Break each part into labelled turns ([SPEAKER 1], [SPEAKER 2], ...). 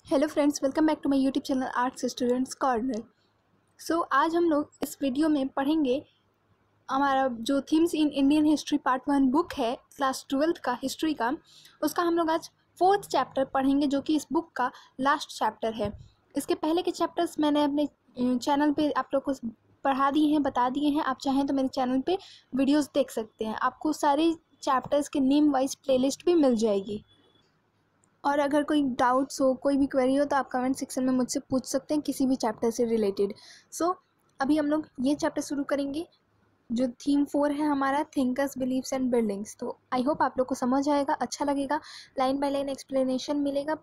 [SPEAKER 1] Hello friends, welcome back to my YouTube channel arts students corner. आज हम लोग इस वीडियो में पढ़ेंगे हमारा जो themes in Indian history part 1 book है क्लास 12th का हिस्ट्री का। उसका हम लोग आज 4th चैप्टर पढ़ेंगे जो कि इस बुक का लास्ट चैप्टर है। इसके पहले के चैप्टर्स मैंने अपने चैनल पे आप लोग को पढ़ा दिए हैं, बता दिए हैं। आप चाहें तो मेरे चैनल पे वीडियोज़ देख सकते हैं। आपको सारे चैप्टर्स के नेम वाइज प्लेलिस्ट भी मिल जाएगी। और अगर कोई डाउट्स हो, कोई भी क्वेरी हो तो आप कमेंट सेक्शन में मुझसे पूछ सकते हैं किसी भी चैप्टर से रिलेटेड। अभी हम लोग ये चैप्टर शुरू करेंगे जो थीम 4 है हमारा, थिंकर्स बिलीव्स एंड बिल्डिंग्स। तो आई होप आप लोग को समझ आएगा, अच्छा लगेगा। लाइन बाय लाइन एक्सप्लेनेशन मिलेगा,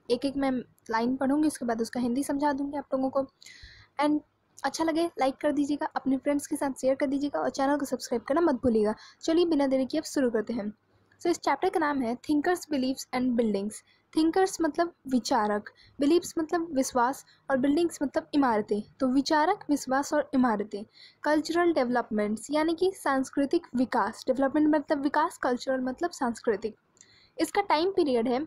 [SPEAKER 1] एक एक मैं लाइन पढ़ूंगी, उसके बाद उसका हिंदी समझा दूंगी आप लोगों को। एंड अच्छा लगे लाइक कर दीजिएगा, अपने फ्रेंड्स के साथ शेयर कर दीजिएगा और चैनल को सब्सक्राइब करना मत भूलिएगा। चलिए बिना देरी किए अब शुरू करते हैं। इस चैप्टर का नाम है thinkers beliefs and buildings. Thinkers मतलब विचारक, बिलीव्स मतलब विश्वास और बिल्डिंग्स मतलब इमारतें। तो विचारक, विश्वास और इमारतें। कल्चरल डेवलपमेंट्स यानी कि सांस्कृतिक विकास। डेवलपमेंट मतलब विकास, कल्चरल मतलब सांस्कृतिक। इसका टाइम पीरियड है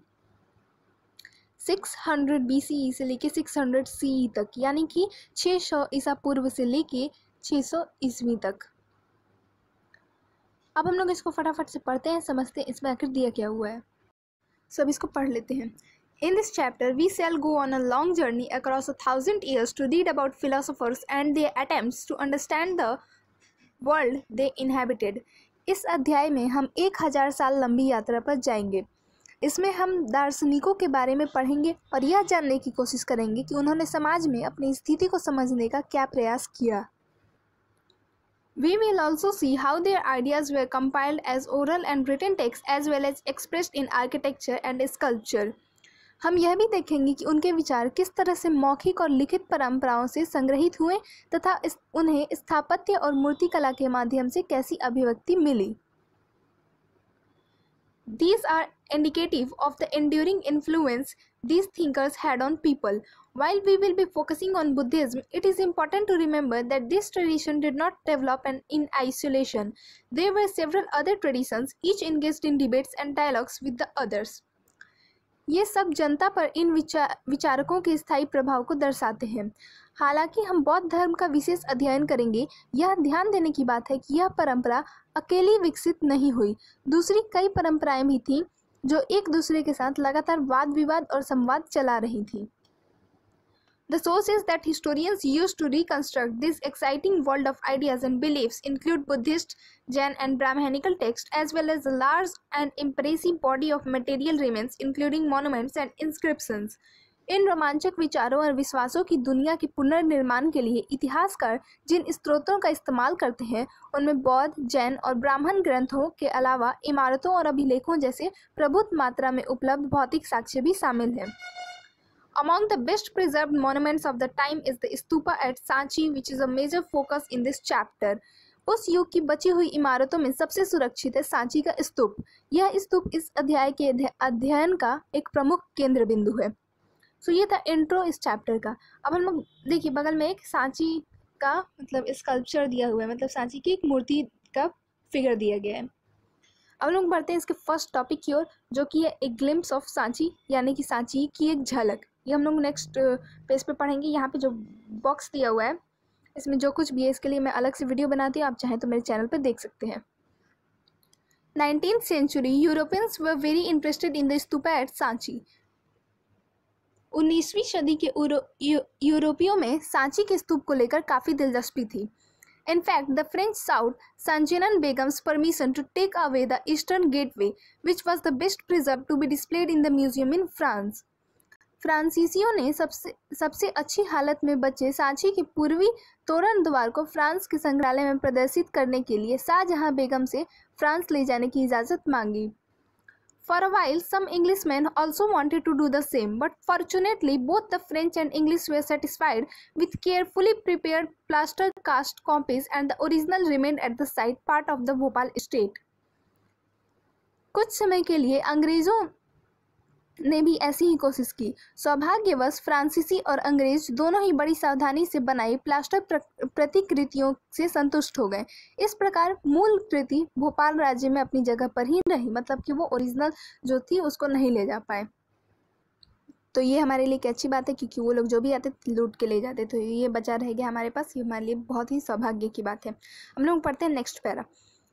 [SPEAKER 1] 600 BCE से लेके 600 CE तक, यानी कि 600 ईसा पूर्व से लेके 600 ईस्वी तक। अब हम लोग इसको फटाफट से पढ़ते हैं, समझते हैं इसमें आखिर दिया क्या हुआ है। सब इसको पढ़ लेते हैं। In this chapter, we shall go on a long journey across 1,000 years to read about philosophers and their attempts to understand the world they inhabited. इस अध्याय में हम 1000 साल लंबी यात्रा पर जाएंगे। इसमें हम दार्शनिकों के बारे में पढ़ेंगे और यह जानने की कोशिश करेंगे कि उन्होंने समाज में अपनी स्थिति को समझने का क्या प्रयास किया। We will also see how their ideas were compiled as oral and written text as well as expressed in architecture and sculpture. हम यह भी देखेंगे कि उनके विचार किस तरह से मौखिक और लिखित परंपराओं से संग्रहित हुए तथा उन्हें स्थापत्य और मूर्तिकला के माध्यम से कैसी अभिव्यक्ति मिली। These are indicative of the enduring influence these thinkers had on people. While we will be focusing on Buddhism, it is important to remember that this tradition did not develop in isolation. There were several other traditions, each engaged in debates and dialogues with the others. ये सब जनता पर इन विचारकों के स्थायी प्रभाव को दर्शाते हैं। हालांकि हम बौद्ध धर्म का विशेष अध्ययन करेंगे, यह ध्यान देने की बात है कि यह परंपरा अकेली विकसित नहीं हुई। दूसरी कई परंपराएं भी थीं जो एक दूसरे के साथ लगातार वाद विवाद और संवाद चला रही थीं। The sources that historians use to reconstruct this exciting world of ideas and beliefs include Buddhist, Jain and Brahmanical texts as well as a large and impressive body of material remains including monuments and inscriptions. इन रोमांचक विचारों और विश्वासों की दुनिया के पुनर्निर्माण के लिए इतिहासकार जिन स्रोतों का इस्तेमाल करते हैं उनमें बौद्ध, जैन और ब्राह्मण ग्रंथों के अलावा इमारतों और अभिलेखों जैसे प्रभुत मात्रा में उपलब्ध भौतिक साक्ष्य भी शामिल हैं। Among the best preserved monuments of the time is the stupa at Sanchi, which is a major focus in this chapter. उस युग की बची हुई इमारतों में सबसे सुरक्षित है सांची का स्तूप। यह स्तूप इस अध्याय के अध्ययन का एक प्रमुख केंद्र बिंदु है। ये था इंट्रो इस चैप्टर का। अब हम लोग देखिए, बगल में एक सांची का मतलब स्कल्पचर दिया हुआ है, मतलब सांची की एक मूर्ति का फिगर दिया गया है। अब लोग बढ़ते हैं इसके फर्स्ट टॉपिक की ओर, जो कि है एक ग्लिम्स ऑफ सांची, यानी कि सांची की एक झलक। ये हम लोग नेक्स्ट पेज पे पढ़ेंगे। यहाँ पे जो बॉक्स दिया हुआ है इसमें जो कुछ भी है इसके लिए मैं अलग से वीडियो बनाती हूँ, आप चाहें तो मेरे चैनल पे देख सकते हैं। 19th century Europeans were very interested in the stupa at Sanchi. 19वीं सदी के यूरोपियों में सांची के स्तूप को लेकर काफ़ी दिलचस्पी थी। In fact, the French sought Sanjinan Begum's permission to take away the eastern gateway, which was the best preserved to be displayed in the museum in France. फ्रांसीसियों ने सबसे अच्छी हालत में बचे सांची के पूर्वी तोरण द्वार को फ्रांस के संग्रहालय में प्रदर्शित करने के लिए शाहजहां बेगम से फ्रांस ले जाने की इजाज़त मांगी। For a while, some Englishmen also wanted to do the same, but fortunately, both the French and English were satisfied with carefully prepared plaster cast copies, and the original remained at the site, part of the Bhopal estate. कुछ समय के लिए अंग्रेजों ने भी ऐसी ही कोशिश की। सौभाग्यवश फ्रांसीसी और अंग्रेज दोनों ही बड़ी सावधानी से बनाई प्लास्टर प्रतिकृतियों से संतुष्ट हो गए। इस प्रकार मूल कृति भोपाल राज्य में अपनी जगह पर ही रही, मतलब कि वो ओरिजिनल जो थी उसको नहीं ले जा पाए। तो ये हमारे लिए एक अच्छी बात है, क्योंकि वो लोग जो भी आते लूट के ले जाते, तो ये बचा रह गया हमारे पास। ये हमारे लिए बहुत ही सौभाग्य की बात है। हम लोग पढ़ते हैं next para.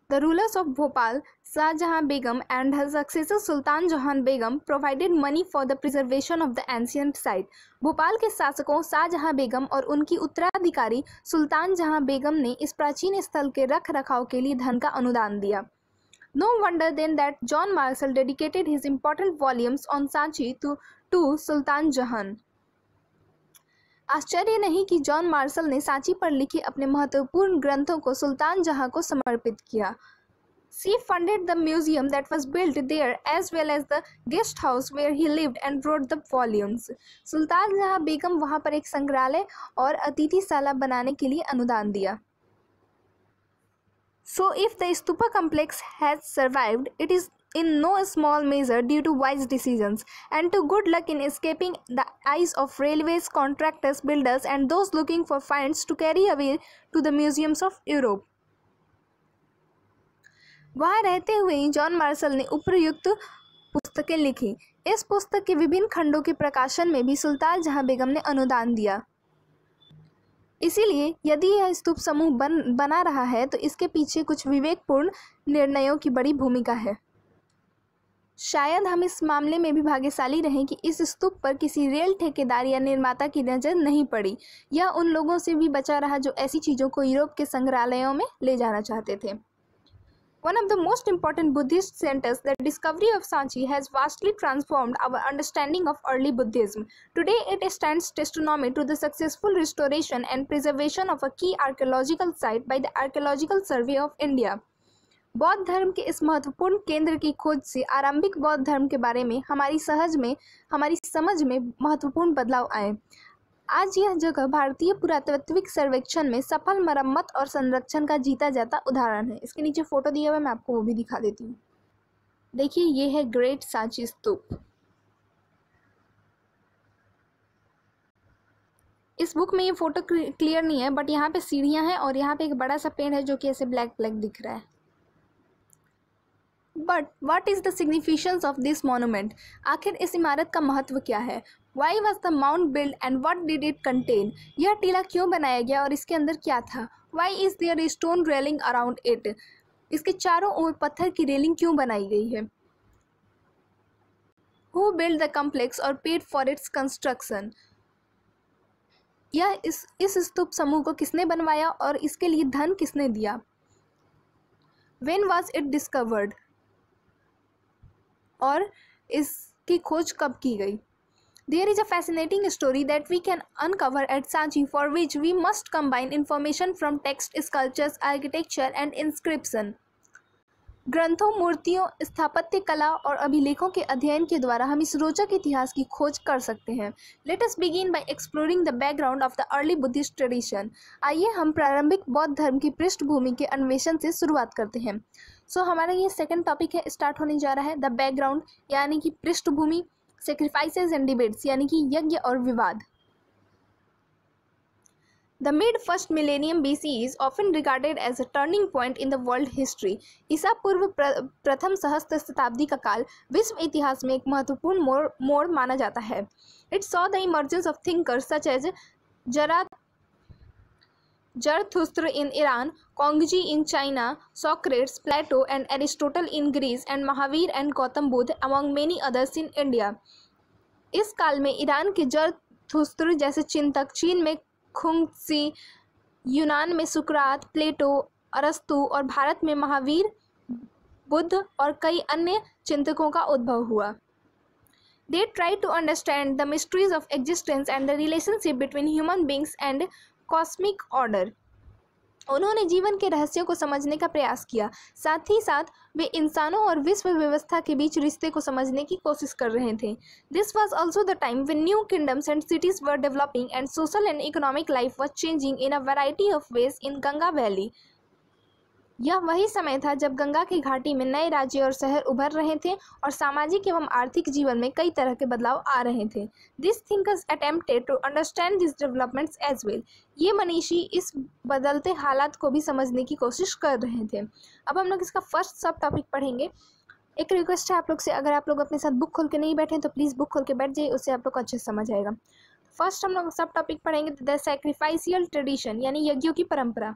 [SPEAKER 1] The rulers of Bhopal, Shah Jahan Begum and her successor Sultan Jahan Begum provided money for the preservation of the ancient site. Bhopal के शासकों शाहजहां बेगम और उनकी उत्तराधिकारी सुल्तान जहां बेगम ने इस प्राचीन स्थल के रख रखाव के लिए धन का अनुदान दिया। No wonder then that John Marshall dedicated his important volumes on Sanchi to Sultan Jahan. आश्चर्य नहीं कि जॉन मार्शल ने सांची पर लिखे अपने महत्वपूर्ण ग्रंथों को सुल्तान जहां को समर्पित किया। She funded the museum that was built there as well as the guest house where he lived and wrote the volumes. सुल्तान जहां बेगम वहां पर एक संग्रहालय और अतिथिशाला बनाने के लिए अनुदान दिया। So if the stupa complex has survived, it is in no small measure due to wise decisions and to good luck in escaping the eyes of railways, contractors, builders and those looking for finds to carry away to the museums of Europe. वहाँ रहते हुए ही John Marshall ने उपयुक्त पुस्तकें लिखी। इस पुस्तक के विभिन्न खंडों के प्रकाशन में भी सुल्तान जहां बेगम ने अनुदान दिया। इसीलिए यदि यह स्तूप समूह बना रहा है तो इसके पीछे कुछ विवेकपूर्ण निर्णयों की बड़ी भूमिका है। शायद हम इस मामले में भी भाग्यशाली रहें कि इस स्तूप पर किसी रेल ठेकेदार या निर्माता की नज़र नहीं पड़ी। यह उन लोगों से भी बचा रहा जो ऐसी चीज़ों को यूरोप के संग्रहालयों में ले जाना चाहते थे। One of the most important Buddhist centers, the discovery of Sanchi has vastly transformed our understanding of early Buddhism. Today, it stands testimony to the successful restoration and preservation of a key archaeological site by the Archaeological Survey of India. बौद्ध धर्म के इस महत्वपूर्ण केंद्र की खोज से आरंभिक बौद्ध धर्म के बारे में हमारी समझ में महत्वपूर्ण बदलाव आए। आज यह जगह भारतीय पुरातात्विक सर्वेक्षण में सफल मरम्मत और संरक्षण का जीता जाता उदाहरण है। इसके नीचे फोटो दिया हुआ है, मैं आपको वो भी दिखा देती हूँ। देखिए, ये है ग्रेट सांची स्तूप। इस बुक में ये फोटो क्लियर नहीं है, बट यहाँ पे सीढ़ियाँ हैं और यहाँ पे एक बड़ा सा पेड़ है जो कि ऐसे ब्लैक ब्लैक दिख रहा है। But what is the significance of this monument? आखिर इस इमारत का महत्व क्या है? Why was the mount built and what did it contain? यह टीला क्यों बनाया गया और इसके अंदर क्या था? Why is there a stone railing around it? इसके चारों ओर पत्थर की रेलिंग क्यों बनाई गई है? Who built the complex or paid for its construction? यह इस स्तूप समूह को किसने बनवाया और इसके लिए धन किसने दिया? When was it discovered? और इसकी खोज कब की गई? There is a fascinating story that we can uncover at Sanchi, for which we must combine information from text, sculptures, architecture and inscription. ग्रंथों, मूर्तियों, स्थापत्य कला और अभिलेखों के अध्ययन के द्वारा हम इस रोचक इतिहास की खोज कर सकते हैं। Let us begin by exploring the background of the early Buddhist tradition. आइए हम प्रारंभिक बौद्ध धर्म की पृष्ठभूमि के अन्वेषण से शुरुआत करते हैं। हमारा ये सेकंड टॉपिक है, स्टार्ट होने जा रहा है द बैकग्राउंड, यानी कि पृष्ठभूमि, sacrifices and debates, यानी कि यज्ञ और विवाद। The mid-first millennium BC is often regarded as a turning point in the world history. ईसा पूर्व प्रथम सहस्त्र शताब्दी का काल विश्व इतिहास में एक महत्वपूर्ण मोड़ माना जाता है। It saw the emergence of thinkers such as Zarathustra in Iran, Kongji in China, Socrates, Plato and Aristotle in Greece, and Mahavir and Gautam Buddha among many others in India. इस काल में ईरान के जरथुस्त्र जैसे चिंतक, चीन में खुंगत्सी, यूनान में सुकरात, प्लेटो, अरस्तु और भारत में महावीर, बुद्ध और कई अन्य चिंतकों का उद्भव हुआ। They tried to understand the mysteries of existence and the relationship between human beings and cosmic order. उन्होंने जीवन के रहस्यों को समझने का प्रयास किया, साथ ही साथ वे इंसानों और विश्व व्यवस्था के बीच रिश्ते को समझने की कोशिश कर रहे थे। This was also the time when new kingdoms and cities were developing and social and economic life was changing in a variety of ways in Ganga Valley. यह वही समय था जब गंगा की घाटी में नए राज्य और शहर उभर रहे थे और सामाजिक एवं आर्थिक जीवन में कई तरह के बदलाव आ रहे थे। These thinkers attempted to understand these developments as well. ये मनीषी इस बदलते हालात को भी समझने की कोशिश कर रहे थे। अब हम लोग इसका फर्स्ट सब टॉपिक पढ़ेंगे, एक रिक्वेस्ट है आप लोग से, अगर आप लोग अपने साथ बुक खोल के नहीं बैठे तो प्लीज़ बुक खोल के बैठ जाइए, उससे आप लोग को अच्छे से समझ आएगा। फर्स्ट हम लोग सब टॉपिक पढ़ेंगे द सैक्रिफाइसियल ट्रेडिशन यानी यज्ञों की परंपरा।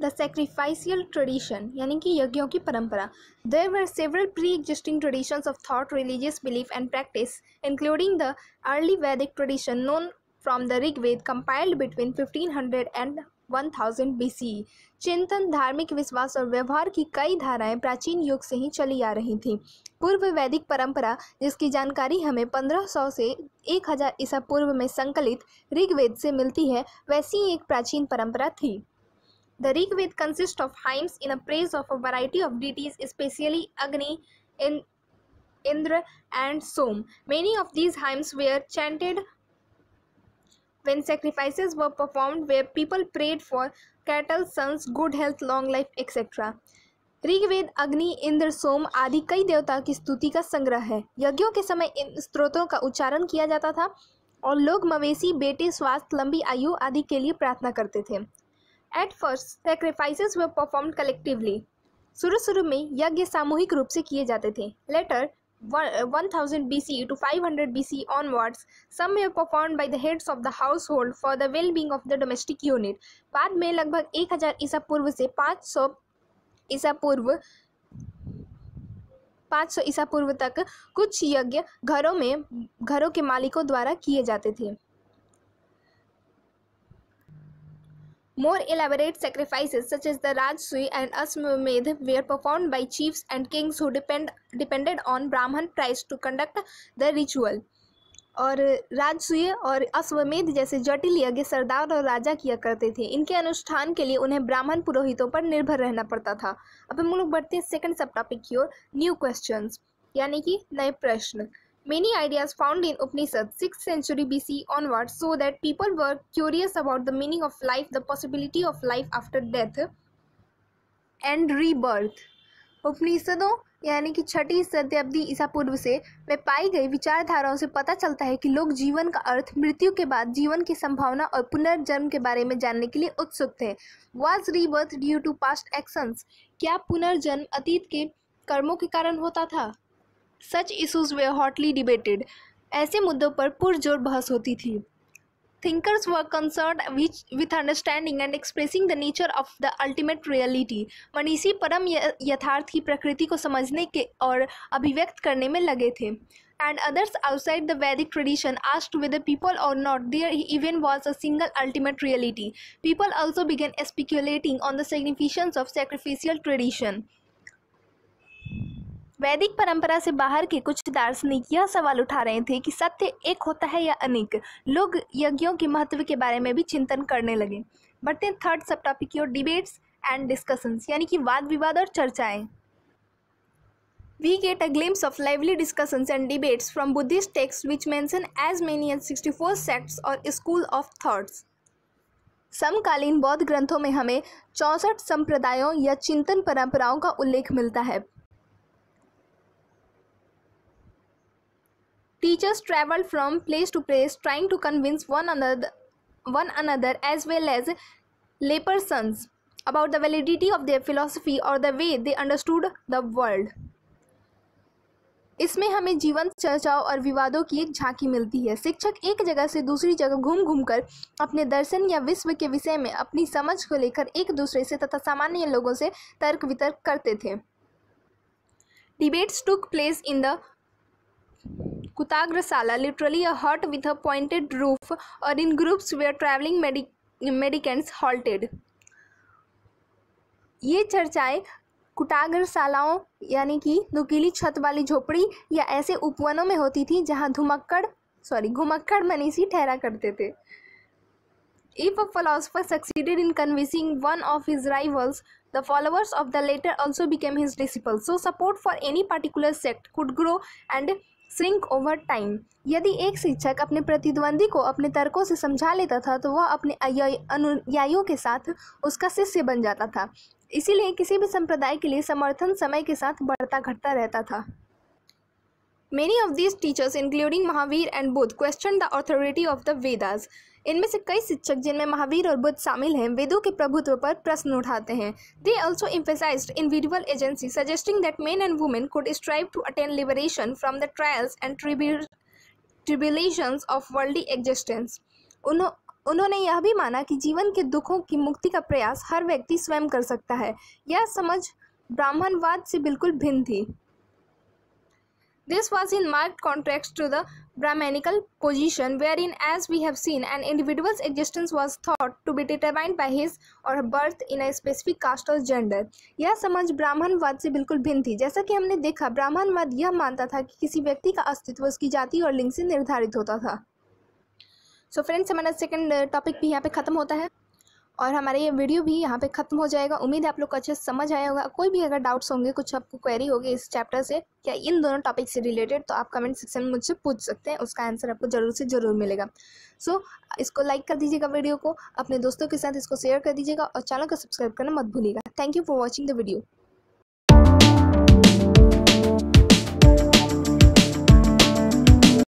[SPEAKER 1] द सैक्रिफाइसियल ट्रेडिशन यानी कि यज्ञों की परंपरा। There were several pre existing traditions of thought, religious belief and practice including the early Vedic tradition known from the Rigveda compiled between 1500 and 1000 BCE। चिंतन, धार्मिक विश्वास और व्यवहार की कई धाराएं प्राचीन युग से ही चली आ रही थीं। पूर्व वैदिक परंपरा, जिसकी जानकारी हमें 1500 से 1000 ईसा पूर्व में संकलित ऋग्वेद से मिलती है, वैसी एक प्राचीन परंपरा थी। The Rigved consists of hymns in a praise of a variety of deities, especially Agni, Indra, and Som. Many of these hymns were chanted when sacrifices were performed, where people prayed for cattle, sons, good health, long life, etc. Rigveda अग्नि, इंद्र, सोम आदि कई देवताओं की स्तुति का संग्रह है। यज्ञों के समय इन स्तोत्रों का उच्चारण किया जाता था और लोग मवेशी, बेटे, स्वास्थ्य, लंबी आयु आदि के लिए प्रार्थना करते थे। At first, sacrifices were performed collectively. शुरू में यज्ञ सामूहिक रूप से किए जाते थे। Later, 1000 BCE to 500 BCE onwards, some were performed by the heads of the household for the well-being of the domestic unit. बाद में लगभग 1000 ईसा पूर्व से 500 ईसा पूर्व तक कुछ यज्ञ घरों के मालिकों द्वारा किए जाते थे। More elaborate sacrifices such as the Rajasuy and Ashwamedh were performed by chiefs and kings who depended on Brahman priests to conduct the ritual. और राजसूय और अश्वमेध जैसे जटिल यज्ञ सरदार और राजा किया करते थे। इनके अनुष्ठान के लिए उन्हें ब्राह्मण पुरोहितों पर निर्भर रहना पड़ता था। अब हम लोग बढ़ते हैं सेकंड सब टॉपिक की ओर, न्यू क्वेश्चंस यानी कि नए प्रश्न। Many ideas found in Upanishad 6th century BC onwards so that people were curious about the meaning of life, the possibility of life after death and rebirth. उपनिषदों यानी कि 6ठी शताब्दी ईसा पूर्व से में पाई गई विचारधाराओं से पता चलता है कि लोग जीवन का अर्थ, मृत्यु के बाद जीवन की संभावना और पुनर्जन्म के बारे में जानने के लिए उत्सुक थे। Was rebirth due to past actions? क्या पुनर्जन्म अतीत के कर्मों के कारण होता था? Such issues were hotly debated. ऐसे मुद्दों पर पुरजोर बहस होती थी। Thinkers were concerned with understanding and expressing the nature of the ultimate reality. मनीषी परम यथार्थ की प्रकृति को समझने के और अभिव्यक्त करने में लगे थे। And others outside the Vedic tradition asked whether people or not there even was a single ultimate reality. People also began speculating on the significance of sacrificial tradition. वैदिक परंपरा से बाहर के कुछ दार्शनिक यह सवाल उठा रहे थे कि सत्य एक होता है या अनेक। लोग यज्ञों के महत्व के बारे में भी चिंतन करने लगे। बढ़ते हैं थर्ड सब टॉपिक की ओर, डिबेट्स एंड डिस्कशंस यानी कि वाद विवाद और चर्चाएं। We get a glimpse of lively discussions and debates from Buddhist texts which mention as many as 64 sects or school of thoughts. समकालीन बौद्ध ग्रंथों में हमें 64 संप्रदायों या चिंतन परंपराओं का उल्लेख मिलता है। Teachers traveled from place to place trying to convince one another as well as laypersons about the validity of their philosophy or the way they understood the world. इसमें हमें जीवंत चर्चाओं और विवादों की एक झांकी मिलती है। शिक्षक एक जगह से दूसरी जगह घूम कर अपने दर्शन या विश्व के विषय में अपनी समझ को लेकर एक दूसरे से तथा सामान्य लोगों से तर्क वितर्क करते थे। Debates took place in the Kutagrasala, literally a hut with a pointed roof, or in groups where traveling mendicants halted. ये चर्चाएं कुटाग्रशालाओं यानी कि नुकीली छत वाली झोपड़ी या ऐसे उपवनों में होती थी जहां घुमक्कड़ मनीषी ठहरा करते थे। If a philosopher succeeded in convincing one of his rivals, the followers of the latter also became his disciples. So support for any particular sect could grow and shrink over time. यदि एक शिक्षक अपने प्रतिद्वंदी को अपने तर्कों से समझा लेता था तो वह अपने अनुयायियों के साथ उसका शिष्य बन जाता था। इसीलिए किसी भी संप्रदाय के लिए समर्थन समय के साथ बढ़ता घटता रहता था। Many of these teachers, including Mahavir and Buddha, questioned the authority of the Vedas. इनमें से कई शिक्षक, जिनमें महावीर और बुद्ध शामिल हैं, वेदों के प्रभुत्व पर प्रश्न उठाते हैं. They also emphasized individual agency, suggesting that men and women could strive to attain liberation from the trials and tribulations of worldly existence. उन्होंने यह भी माना कि जीवन के दुखों की मुक्ति का प्रयास हर व्यक्ति स्वयं कर सकता है. यह समझ ब्राह्मणवाद से बिल्कुल भिन्न थी. This was in marked contrast to the Brahmanical position, wherein, as we have seen, an individual's existence was thought to be determined by his or her birth in a specific caste or gender. यह समझ ब्राह्मणवाद से बिल्कुल भिन्न थी. जैसा कि हमने देखा, ब्राह्मणवाद यह मानता था कि किसी व्यक्ति का अस्तित्व उसकी जाति और लिंग से निर्धारित होता था. सो फ्रेंड्स, हमारा सेकंड टॉपिक भी यहाँ पे ख़त्म होता है और हमारा ये वीडियो भी यहाँ पे ख़त्म हो जाएगा. उम्मीद है आप लोग को अच्छे से समझ आया होगा. कोई भी अगर डाउट्स होंगे, कुछ आपको क्वेरी होगी इस चैप्टर से या इन दोनों टॉपिक से रिलेटेड, तो आप कमेंट सेक्शन में मुझसे पूछ सकते हैं. उसका आंसर आपको ज़रूर से ज़रूर मिलेगा. सो इसको लाइक कर दीजिएगा, वीडियो को अपने दोस्तों के साथ इसको शेयर कर दीजिएगा और चैनल को सब्सक्राइब करना मत भूलिएगा. Thank you for watching the video.